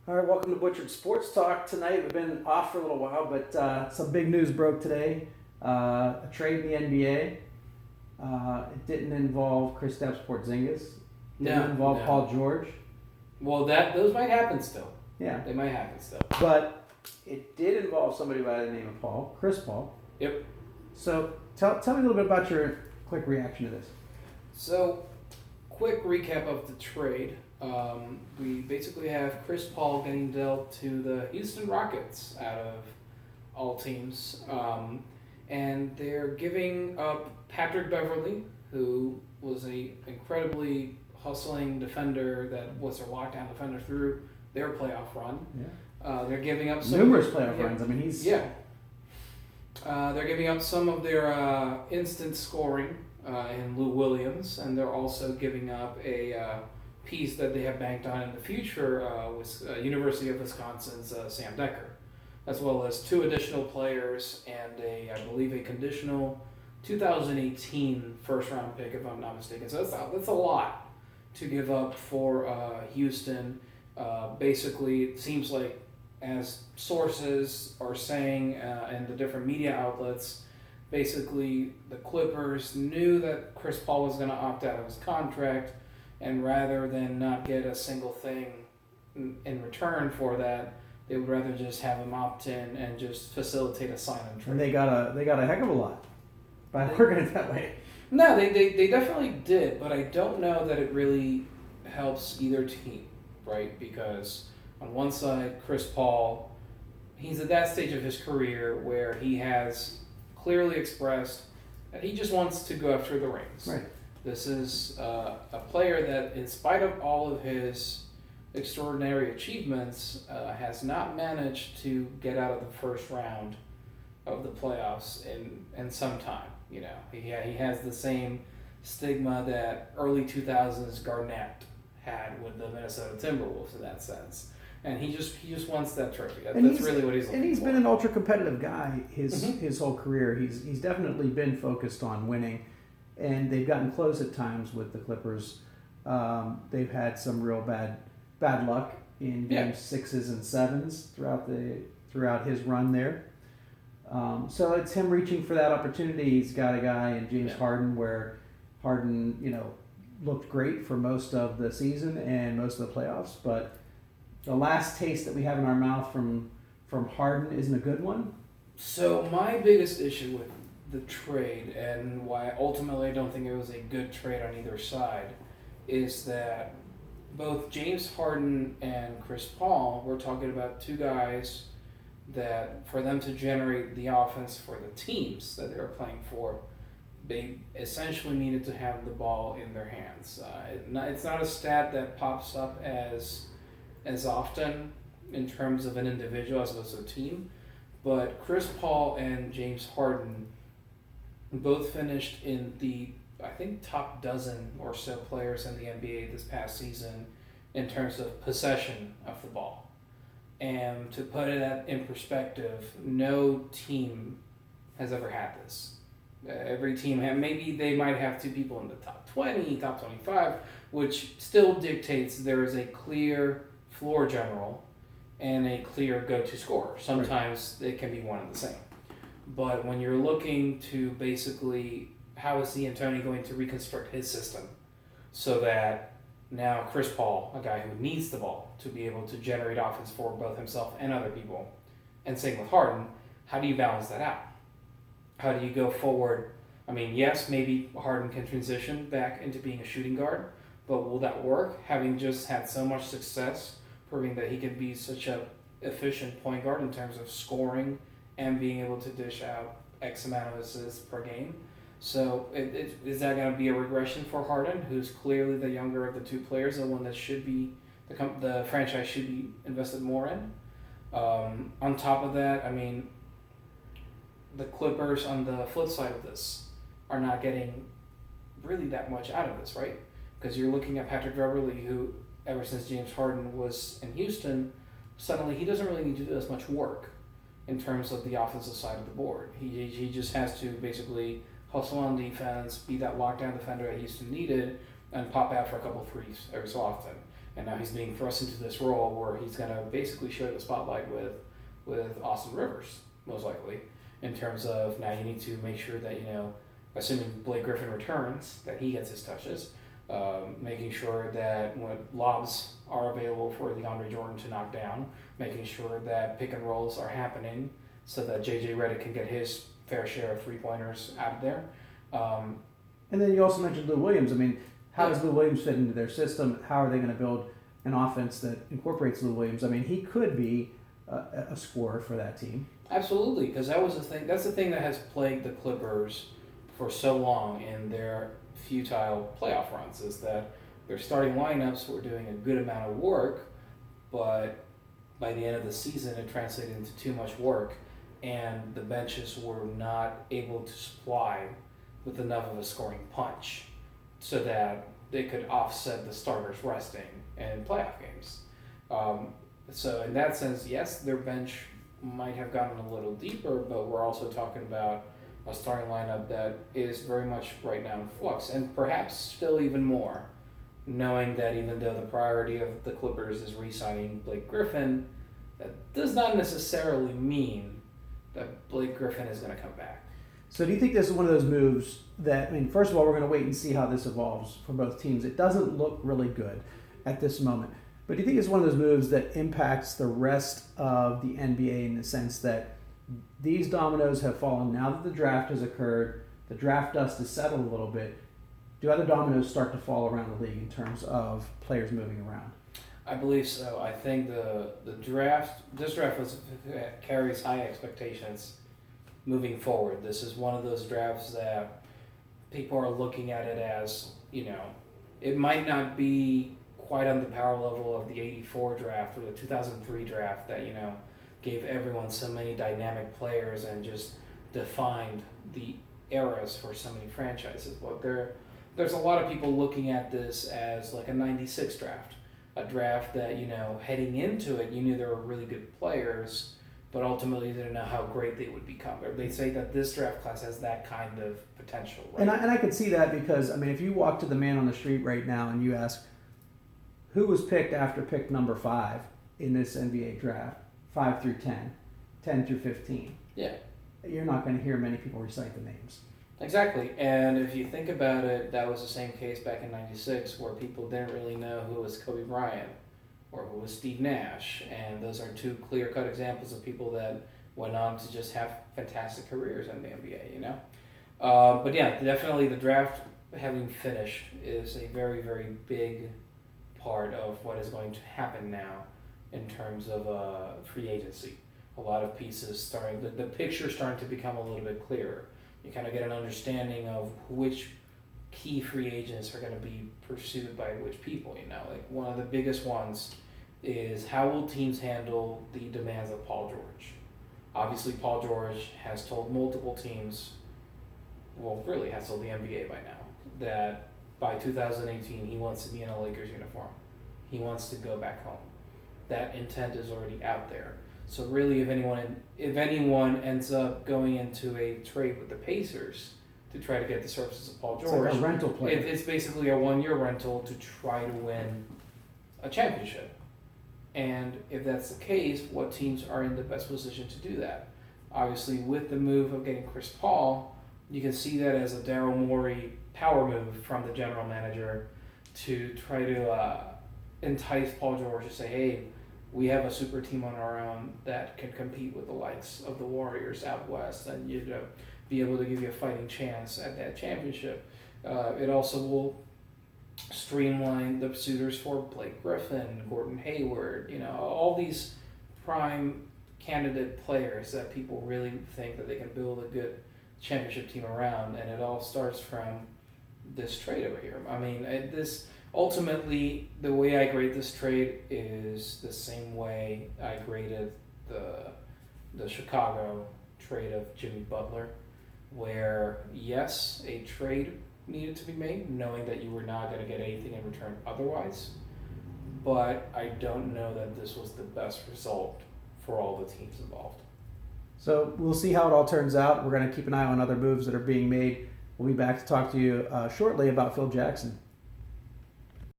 All right, welcome to Butchered Sports Talk. Tonight we've been off for a little while, but some big news broke today. A trade in the NBA. It didn't involve Kristaps Porzingis. It didn't involve Paul George. Well, those might happen still. Yeah, They might happen still. but it did involve somebody by the name of Chris Paul. Yep. So tell me a little bit about your quick reaction to this. So, quick recap of the trade. We basically have Chris Paul getting dealt to the Houston Rockets out of all teams. And they're giving up Patrick Beverly, who was a incredibly hustling defender that was their lockdown defender through their playoff run. Yeah. They're giving up some Numerous playoff runs. I mean, he's They're giving up some of their instant scoring in Lou Williams, and they're also giving up a piece that they have banked on in the future with University of Wisconsin's Sam Decker, as well as 2 additional players and I believe a conditional 2018 first round pick, if I'm not mistaken. So that's a lot to give up for Houston. Basically, it seems like, as sources are saying and the different media outlets, basically the Clippers knew that Chris Paul was going to opt out of his contract, and rather than not get a single thing in return for that, they would rather just have him opt in and just facilitate a sign-and trade. and they got a heck of a lot by working it that way. No, they definitely did, but I don't know that it really helps either team, right? Because on one side, Chris Paul, he's at that stage of his career where he has clearly expressed that he just wants to go after the rings. Right. This is a player that, in spite of all of his extraordinary achievements, has not managed to get out of the first round of the playoffs in some time. You know, he has the same stigma that early 2000s Garnett had with the Minnesota Timberwolves in that sense. And he just wants that trophy. That's really what he's looking for. And he's been an ultra competitive guy his whole career. He's definitely been focused on winning, and they've gotten close at times with the Clippers. They've had some real bad luck in game 6s and 7s throughout his run there. So it's him reaching for that opportunity. He's got a guy in James Harden, where Harden, looked great for most of the season and most of the playoffs, but the last taste that we have in our mouth from Harden isn't a good one. So my biggest issue with the trade, and why ultimately I don't think it was a good trade on either side, is that both James Harden and Chris Paul, we're talking about 2 guys that, for them to generate the offense for the teams that they were playing for, they essentially needed to have the ball in their hands. It's not a stat that pops up as often in terms of an individual as opposed to a team, but Chris Paul and James Harden both finished in the, I think, top dozen or so players in the NBA this past season in terms of possession of the ball. And to put it in perspective, no team has ever had this. Every team maybe they might have 2 people in the top 20, top 25, which still dictates there is a clear floor general and a clear go-to scorer. Sometimes it can be one and the same. But when you're looking to basically, how is D'Antoni going to reconstruct his system so that now Chris Paul, a guy who needs the ball to be able to generate offense for both himself and other people, and same with Harden, how do you balance that out? How do you go forward? I mean, yes, maybe Harden can transition back into being a shooting guard, but will that work, having just had so much success proving that he can be such a efficient point guard in terms of scoring and being able to dish out X amount of assists per game? So is that going to be a regression for Harden, who's clearly the younger of the 2 players, the one that should be the franchise should be invested more in? On top of that, I mean, the Clippers, on the flip side of this, are not getting really that much out of this, right? Because you're looking at Patrick Beverly, who, ever since James Harden was in Houston, suddenly he doesn't really need to do as much work in terms of the offensive side of the board. He just has to basically hustle on defense, be that lockdown defender that Houston needed, and pop out for a couple threes every so often. and now he's being thrust into this role where he's going to basically share the spotlight with Austin Rivers, most likely, in terms of now you need to make sure that, assuming Blake Griffin returns, that he gets his touches, making sure that when lobs are available for DeAndre Jordan to knock down, making sure that pick and rolls are happening so that JJ Redick can get his fair share of three-pointers out of there. And then you also mentioned Lou Williams. I mean, how does Lou Williams fit into their system? How are they going to build an offense that incorporates Lou Williams? I mean, he could be a scorer for that team. Absolutely, because that was the thing. That's the thing that has plagued the Clippers for so long in their futile playoff runs, is that their starting lineups were doing a good amount of work, but by the end of the season it translated into too much work, and the benches were not able to supply with enough of a scoring punch so that they could offset the starters resting in playoff games. So in that sense, yes, their bench might have gotten a little deeper, but we're also talking about a starting lineup that is very much right now in flux, and perhaps still even more, knowing that even though the priority of the Clippers is re-signing Blake Griffin, that does not necessarily mean that Blake Griffin is going to come back. So do you think this is one of those moves that, I mean, first of all, we're going to wait and see how this evolves for both teams. It doesn't look really good at this moment. But do you think it's one of those moves that impacts the rest of the NBA in the sense that these dominoes have fallen now that the draft has occurred, the draft dust has settled a little bit? Do other dominoes start to fall around the league in terms of players moving around? I believe so. I think this draft carries high expectations moving forward. This is one of those drafts that people are looking at it as, it might not be quite on the power level of the 84 draft or the 2003 draft that, gave everyone so many dynamic players and just defined the eras for so many franchises. But there's a lot of people looking at this as like a 96 draft, a draft that, heading into it, you knew there were really good players, but ultimately you didn't know how great they would become. They say that this draft class has that kind of potential, right? And I could see that because, I mean, if you walk to the man on the street right now and you ask, who was picked after pick number 5 in this NBA draft, 5 through 10, 10 through 15? Yeah. You're not going to hear many people recite the names. Exactly. And if you think about it, that was the same case back in 96 where people didn't really know who was Kobe Bryant or who was Steve Nash. And those are two clear-cut examples of people that went on to just have fantastic careers in the NBA, But yeah, definitely the draft having finished is a very, very big part of what is going to happen now in terms of free agency. A lot of pieces starting, the picture starting to become a little bit clearer. You kind of get an understanding of which key free agents are going to be pursued by which people, Like one of the biggest ones is how will teams handle the demands of Paul George? Obviously, Paul George has told multiple teams, well, really has told the NBA by now, that by 2018 he wants to be in a Lakers uniform. He wants to go back home. That intent is already out there. So really, if anyone ends up going into a trade with the Pacers to try to get the services of Paul George, it's like a rental player. It's basically a one-year rental to try to win a championship. And if that's the case, what teams are in the best position to do that? Obviously, with the move of getting Chris Paul, you can see that as a Daryl Morey power move from the general manager to try to entice Paul George to say, hey, we have a super team on our own that can compete with the likes of the Warriors out west and be able to give you a fighting chance at that championship. It also will streamline the suitors for Blake Griffin, Gordon Hayward, all these prime candidate players that people really think that they can build a good championship team around, and it all starts from this trade over here. I mean, ultimately, the way I grade this trade is the same way I graded the Chicago trade of Jimmy Butler, where yes, a trade needed to be made, knowing that you were not going to get anything in return otherwise, but I don't know that this was the best result for all the teams involved. So we'll see how it all turns out. We're going to keep an eye on other moves that are being made. We'll be back to talk to you shortly about Phil Jackson.